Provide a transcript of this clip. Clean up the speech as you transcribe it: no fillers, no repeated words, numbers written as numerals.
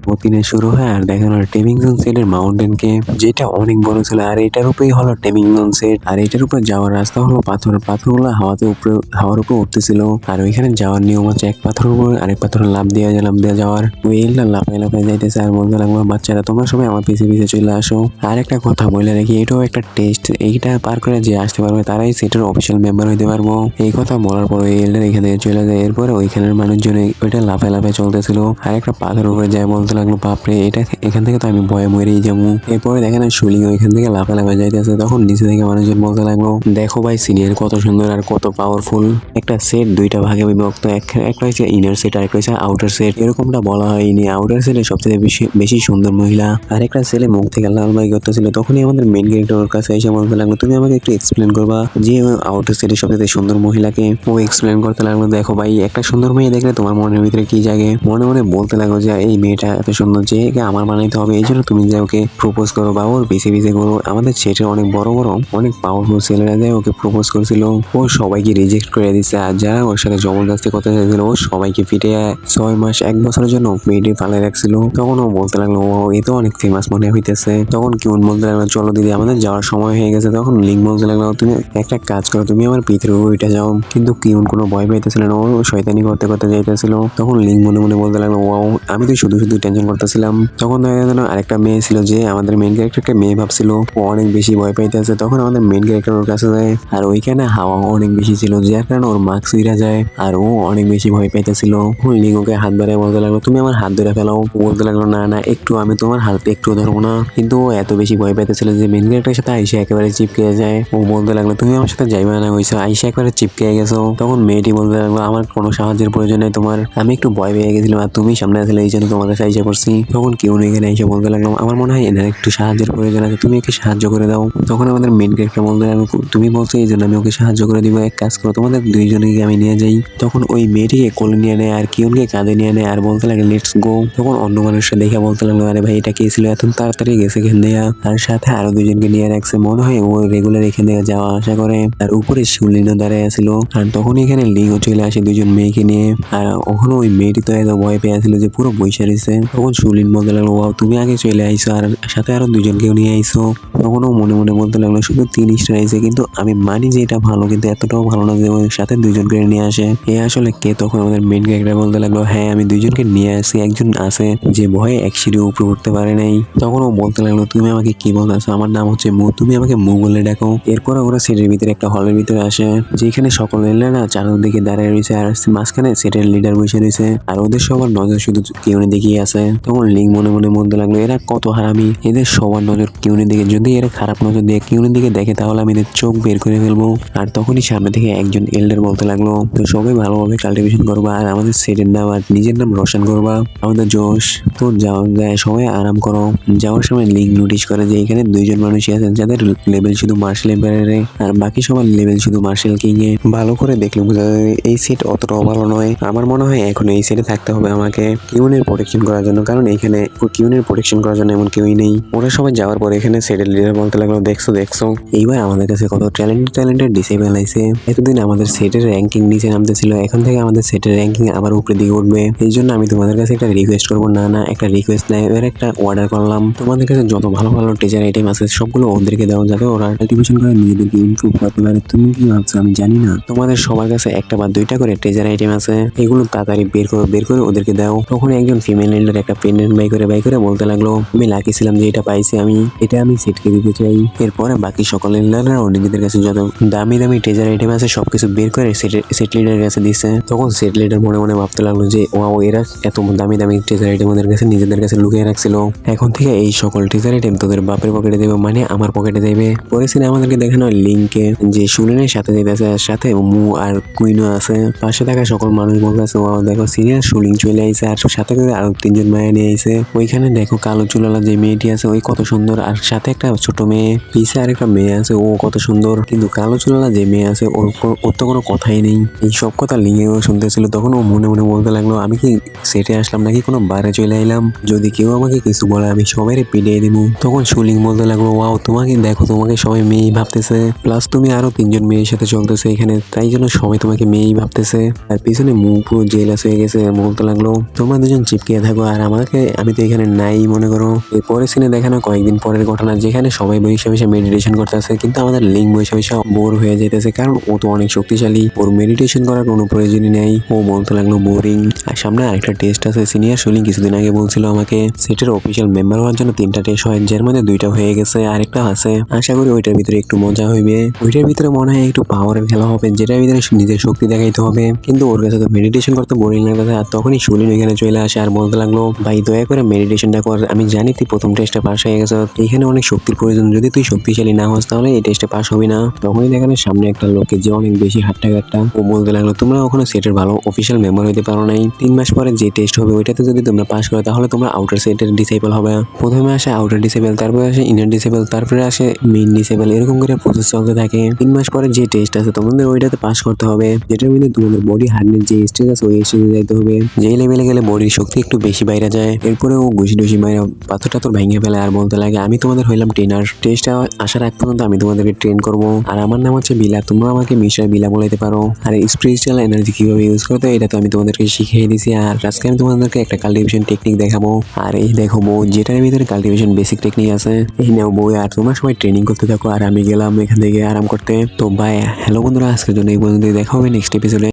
প্রতিদিন শুরু হয় আর দেখানো টেবিংটন সেটের মাউন্টেনকে, যেটা অনেক বড় ছিল। আর এটার উপরেই হলো টেবিংটন সেট। আর এটার উপর যাওয়ার রাস্তা হলো পাথর, পাথরগুলো হাওয়ার উপরে উঠতেছিল। আর ওইখানে যাওয়ার নিয়ম হচ্ছে এক পাথরের উপর আরেক পাথরে লাফ দিয়ে যাওয়ার। ওয়েলটা লাফায় লাফায় যাইতেছে আর বলতে লাগলো, বাচ্চারা তোমরা সবাই আমার পিছে পিছে চলে আসো। আর একটা কথা বলে রাখি, এটাও একটা টেস্ট, এইটা পার করে যে আসতে পারবে তারাই সেটের অফিসিয়াল মেম্বার হইতে পারবো। এই কথা বলার পর ওয়েলটার এখান থেকে চলে যায়। এরপরে ওইখানের মানুষজন ওইটা লাফায় লাফায় চলতেছিল। আর একটা পাথর উপরে যায় বলতে লাগলো, বাপরে এটা এখান থেকে তো আমি ভয়ে মরেই যাবো। এরপরে দেখেন শুলিং ওইখান থেকে লাফায় লাফায় যাইতেছে। তখন নিচে থেকে মানুষজন বলতে লাগলো, দেখো ভাই সিনিয়র কত সুন্দর আর কত পাওয়ারফুল। একটা সেট দুইটা ভাগে বিভক্ত, একটা হচ্ছে ইনার সেট আর একটা হচ্ছে আউটার সেট। এরকমটা বলা হয়নি, আউটার সেটে সবচেয়ে বেশি সুন্দর মহিলা। আর একটা ছেলে মুখ থেকে লাল বাই করতেছিল। তখনই আমাদের মেন ক্যারেক্টার কাছে এসে বলতে লাগলো, তুমি আমাকে একটু এক্সপ্লেন করবা যে আউটার সেটের সবচেয়ে সুন্দর মহিলাকে। ও এক্সপ্লেন করতে লাগলো, দেখো ভাই একটা সুন্দর মেয়ে দেখলে তোমার মনের ভিতরে কি জাগে। মনে মনে বলতে লাগলো যে এই মেয়েটা এত সুন্দর যে একে আমার বানাইতে হবে, এই জন্য তুমি যে ওকে প্রপোজ করো বা ওর পিছে পিছে করো। আমাদের সেটের অনেক বড় বড় অনেক পাওয়ারফুল ছেলেরা যায় ওকে প্রপোজ করেছিল। ও সবাইকে রিজেক্ট করে দিচ্ছে। আর যারা ওর সাথে জবরদস্তি করতে চাইছিল ও সবাইকে ফিটে 6 মাস 1 বছরের জন্য মেয়েটি পালাই রাখছিল। তখন ও বলতে লাগলো, ও এ তো অনেক ফেমাস মনে হইতেছে। তখন কিউন বলতে লাগলো, চলো দিদি আমাদের যাওয়ার সময় হয়ে গেছে। তখন লিং বলতে লাগলো, তুমি একটা কাজ করো, তুমি আমার পিঠের ওইটা যাও। কিন্তু কিউন কোনো ভয় পাইতেছিল না, ও শয়তানি করতে করতে যাইতেছিল। তখন লিং মনে মনে বলতে লাগলো, ওয়াও আমি তো শুধু শুধু টেনশন করতেছিলাম। তখন দেখা গেল আরেকটা মেয়ে ছিল যে আমাদের মেইন ক্যারেক্টারকে মেয়ে ভাবছিল, ও অনেক বেশি ভয় পাইতেছে। তখন আমাদের মেইন ক্যারেক্টার ওর কাছে যায়। আর ওইখানে হাওয়া অনেক বেশি ছিল, যার কারণে ওর মাস্ক উড়ে যায়। আর ও অনেক বেশি ভয় পাইতেছিল। লিং ওকে হাত বাড়িয়ে বলতে লাগলো, তুমি আমার হাত ধরে ফেলাও। ও বলতে লাগলো, না না একটু আমি তোমার হাত একটু ধরবো না। কিন্তু ও এত বেশি ভয় পাইতেছিল যে মেইন ক্যারেক্টারের সাথে আইসা একেবারে চিপকে যায়। ও বলতে লাগলো, তুমি আমার সাথে যাইবা না, হয়েছে আইসা একেবারে চিপকে গেছো। তখন মেয়েটি বলতে লাগলো, আমার কোনো সাহায্যের প্রয়োজন নেই তোমার, আমি একটু ভয় পেয়ে গেছিলাম আর তুমি সামনে আসলে এই জন্য তোমার কাছে আইসা করছি। তখন কেউ এখানে এসে বলতে লাগলো, আমার মনে হয় এনার একটু সাহায্যের প্রয়োজন আছে, তুমি একে সাহায্য করে দাও। তখন আমাদের মেইন ক্যারেক্টার বলতে লাগলো, তুমি বলছো এই জন্য আমি ওকে সাহায্য করে দিব, এক কাজ করো তোমাদের দুইজনকে আমি নিয়ে যাই। তখন ওই মেয়েটিকে কোলে নিয়ে নেয় আর কিউনকে কাঁধে নিয়ে নেয় আর বলতে লাগে লেটস গো। তখন অন্য মানুষরা দেখে বলতে লাগলো, আরে ভাই এটা কে ছিল এত তাড়াতাড়ি গেছে এখান থেকে। আর সাথে আরো দুজনকে নিয়ে রাখছে, মনে হয় ও রেগুলার এখান থেকে যাওয়া আসা করে। আর উপরে শিউলিনও দাঁড়ায় আছিল। আর তখন এখানে লিংও চলে আসে দুজন মেয়েকে নিয়ে। আর ওখানে ওই মেয়েটি তো এত ভয় পেয়ে আছিল যে পুরো বইসা রয়েছে। তখন শিউলিন বলতে লাগলো, ওয়াও তুমি আগে চলে আইসো আর সাথে আরো দুজনকেও নিয়ে আইসো। তখন ও মনে মনে বলতে লাগলো, শুধু 3 স্টার আইছে, কিন্তু আমি মানি যে এটা ভালো, কিন্তু এতটাও ভালো না যে ওর সাথে দুজনকে নিয়ে আসে। এ আসলে কে? তখন আমাদের মেইন ক্যারেক্টার বলতে লাগলো, হ্যাঁ আমি দুজনকে নিয়ে আসি, একজন আছে যে ভয়ে এক সিঁড়ি উপরে উঠতে পারে নাই। তখন ও বলতে লাগলো, তুমি আমাকে কি বলতেছো, আমার নাম হচ্ছে মু, তুমি আমাকে মু বলে ডাকো। এরপর ওরা সেটের ভিতরে একটা হলের ভিতরে আসে, যেখানে সকল এলেনা চারদিকে দাঁড়িয়ে রয়েছে আর মাঝখানে সেটের লিডার বসে রয়েছে। আর ওদের সবার নজর শুধু কিউনের দিকেই আছে। তখন লিং মনে মনে বলতে লাগলো, এরা কত হারামি, এদের সবার নজর কিউনের দিকে, যদি এরা খারাপ নজর দিয়ে কিউনের দিকে দেখে তাহলে আমি এদের চোখ বের করে ফেলবো। আর তখনই সামনে থেকে একজন এল্ডার বলতে লাগলো, তো সবাই ভালোভাবে কাল্টিভেশন করবা আর আমাদের সেটের নাম আর নিজের নাম রোশন করবা, আমাদের জোশ তো যাও যায়, সবাই আরাম করো। যাওয়ার সময় লিং নোটিশ করে যে এখানে দুইজন মানুষই আছেন যাদের লেভেল শুধু মার্শাল এম্পায়ারে আর বাকি সবার লেভেল শুধু মার্শাল কিং এ। ভালো করে দেখলে বোঝা যায় এই সেট অতটাও ভালো নয়। আমার মনে হয় এখন এই সেটে থাকতে হবে আমাকে কিউনের প্রোটেকশন করার জন্য, কারণ এখানে কিউনের প্রোটেকশন করার জন্য এমন কেউই নেই। ওরা সবাই যাওয়ার পর এখানে সেটের লিডার বলতে লাগলো, দেখছো এইবার আমাদের কাছে কত ট্যালেন্টেড ডিসেবল আইছে। এতদিন আমাদের সেটের র্যাঙ্কিং নিচে নামতেছিল, এখন থেকে আমাদের সেটের র্যাঙ্কিং আবার উপরে দিকে উঠবে। এই জন্য আমি তোমাদের কাছে একটা রিকোয়েস্ট করবো, না না একটা রিকোয়েস্ট নাই, এবার একটা অর্ডার করলাম, তোমাদের কাছে যত ভালো ভালো টিচার আইটেম আছে সবগুলো ওদেরকে দাও, যাতে ওরা কাল্টিভেশন করে নিজেদেরকে ইমপ্রুভ করতে পারে। তুমি কি ভাবছো আমি জানি না, তোমাদের সবার কাছে একটা বা দুইটা করে ট্রেজার আইটেম আছে, এগুলো তাড়াতাড়ি বের করে ওদেরকে দাও। তখন একজন ফিমেল লিডার একটা পেন্ডেন্ট বাই করে বলতে লাগলো, আমি লাকি ছিলাম যে এটা পাইছি, এটা আমি সেটকে দিতে চাই। এরপরে বাকি সকল লিডাররাও নিজেদের কাছে যত দামি দামি ট্রেজার আইটেম আছে সবকিছু বের করে সেট লিডারের কাছে দিছে। তখন সেট লিডার মনে মনে ভাবতে লাগলো যে ওয়াও এরা এত দামি দামি ট্রেজার আইটেম ওদের কাছে নিজেদের কাছে লুকিয়ে রাখছিল, এখন থেকে এই সকল ট্রেজার আইটেম তোদের বাপের পকেটে দেবে, মানে আমার পকেটে দেবে। পরে সিনে আমাদেরকে দেখানো লিংকে যে সুলিনের সাথে যেতেছে, আর সাথে মু আর কুইনও আছে। পাশে থাকা সকল মানুষ বলতেছে, ওয়াও দেখো সিনিয়র সুলিং চলে আইছে আর সাথে করে আরো 3 জন মায়া নিয়ে আইছে। ওইখানে দেখো কালো চুলালা যে মেয়েটি আছে ওই কত সুন্দর, আর সাথে একটা ছোট মেয়ে, পিছে আর একটা মেয়ে আছে ও কত সুন্দর। কিন্তু কালো চুলালা যে মেয়ে আছে ওর তো কোনো কথাই নেই। এই সব কথা লিঙ্গেও শুনতেছিল। তখন ও মনে মনে বলতে লাগলো, আমি কি সেটে আসলাম নাকি কোনো বারে চলে আইলাম, যদি কেউ আমাকে কিছু বলে আমি সবাই পিটিয়ে দিব। তখন সুলিং বলতে লাগলো, ওয়াও তোমাকে দেখো, তোমাকে সবাই মেয়েই ভাবতেছে, প্লাস তুমি আরো 3 জন মেয়ের সাথে চলতেছে এখানে, তাই জন্য সবাই তোমাকে মেয়েই ভাবতেছে। আর পিছনে মুখ পুরো জেলাস হয়ে গেছে। বলতে লাগলো, তোমরা দুজন চিপকে থাকো আর আমি তো এখানে নাই মনে করো। এরপরে সিনে দেখানো কয়েকদিন পরের ঘটনা, যেখানে সবাই বসে বসে মেডিটেশন করতেছে, কিন্তু আমাদের লিঙ্ক বসে বসে বোর হয়ে যেতেছে, কারণ ও তো অনেক শক্তিশালী, ওর মেডিটেশন করার কোনো প্রয়োজনই নেই। ও বলতে লাগলো বোরিং। আর সামনে আরেকটা টেস্ট আছে। সিনিয়র সুলিং কিছুদিন আগে বলছিল আমাকে সেটের অফিসিয়াল মেম্বার হওয়ার জন্য 3টা টেস্ট হয়, যার মধ্যে 2টা হয়ে গেছে, আরেকটা আছে। আশা করি ওইটার ভিতরে একটু মজা হইবে। ওইটার ভিতরে মনে হয় একটু পাওয়ারের খেলা হবে, যেটার ভিতরে নিজের শক্তি দেখাইতে হবে। কিন্তু ওর কাছে তো মেডিটেশন করতে বোরিং লাগতেছে। আর তখনই সুলিন ওইখানে চলে আসে আর বলতে লাগলো, ভাই দয়া করে মেডিটেশনটা কর, আমি জানি তুই প্রথম টেস্টে পাস হয়ে গেছে, এখানে অনেক শক্তির প্রয়োজন, যদি তুই শক্তিশালী না হস তাহলে এই টেস্টে পাস হবি না। তখনই দেখেন সামনে একটা লোককে যে অনেক বেশি হাট্টা ও বলতে লাগলো, তোমরা ওখানে সেটের ভালো অফিসিয়াল মেম্বার হইতে পারো নাই, 3 মাস পরে যে টেস্ট হবে ওইটাতে যদি তোমরা পাস করো তাহলে তোমরা আউটার সেটের ডিসেবল হবে। প্রথমে আসে আউটার ডিসেবল, তারপরে আসে ইনার ডিসেবল, তারপরে আসে মেইন ডিসেবল, এরকম করে প্রসেস চলতে থাকে। 3 মাস পরে যে টেস্ট আছে তোমাদের ওইটাতে পাস করতে হবে, যেটার মধ্যে তোমাদের বডি হার্ডনেস যে স্টেজ আছে ওই স্টেজে যাইতে হবে। যেই লেভেলে গেলে বডির শক্তি একটু বেশি বাইরে যায়। এরপরে ও ঘুষি টুসি মাইরা পাথর টাথর ভেঙে ফেলে আর বলতে লাগে, আমি তোমাদের হইলাম ট্রেনার, টেস্ট আসার আগ পর্যন্ত আমি তোমাদেরকে ট্রেন করবো। আর আমার নাম হচ্ছে বিলা, তোমরা আমাকে মিস্টার বিলা বলাইতে পারো। আর স্পিরিচুয়াল এনার্জি কিভাবে ইউজ করতে এটা তো আমি তোমাদেরকে শিখিয়ে দিছি। আর আজকে আমি তোমাদেরকে একটা কাল্টিভেশন টেকনিক দেখাবো। আর এই দেখো বউ, যেটার ভিতরে কাল্টিভেশন বেসিক টেকনিক আছে, এই নাও বউ। আর তোমরা সবাই ট্রেনিং করতে থাকো আর আমি গেলাম এখান থেকে আরাম করতে। তো বাই। হ্যালো বন্ধুরা, আজকের জন্য এই পর্যন্ত, দেখা হবে নেক্সট এপিসোডে।